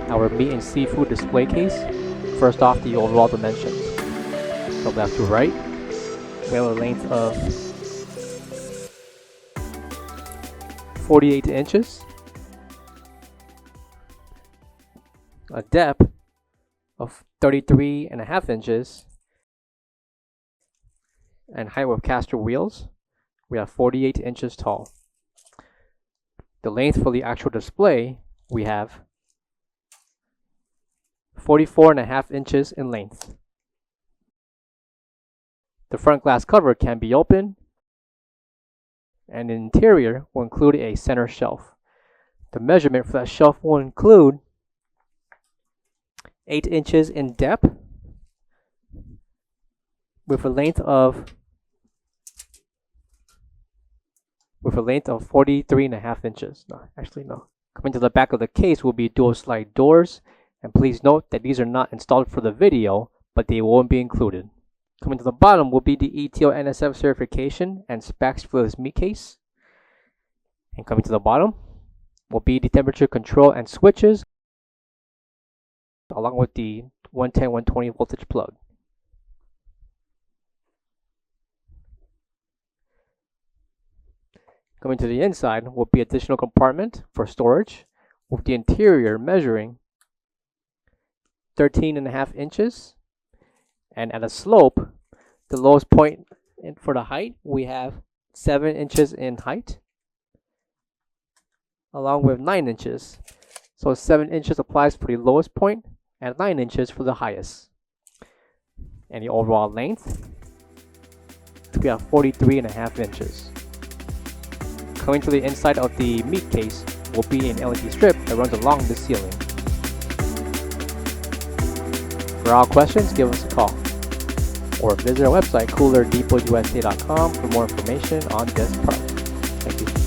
our meat and seafood display case. First off, the overall dimensions. From left to right, we have a length of 48 inches, a depth of 33.5 inches, and height with caster wheels, we have 48 inches tall. The length for the actual display, we have 44.5 inches in length. The front glass cover can be opened, and the interior will include a center shelf. The measurement for that shelf will include 8 inches in depth with a length of 43.5 inches. No. Coming to the back of the case will be dual slide doors, and please note that these are not installed for the video, but they won't be included. Coming to the bottom will be the ETO NSF certification and specs for this meat case. And coming to the bottom will be the temperature control and switches, along with the 110/120 voltage plug. Coming to the inside will be additional compartment for storage, with the interior measuring 13.5 inches, and at a slope, the lowest point for the height, we have 7 inches in height, along with 9 inches. So 7 inches applies for the lowest point, and 9 inches for the highest. And the overall length, we have 43.5 inches. Coming to the inside of the meat case will be an LED strip that runs along the ceiling. For all questions, give us a call or visit our website coolerdepotUSA.com for more information on this product. Thank you.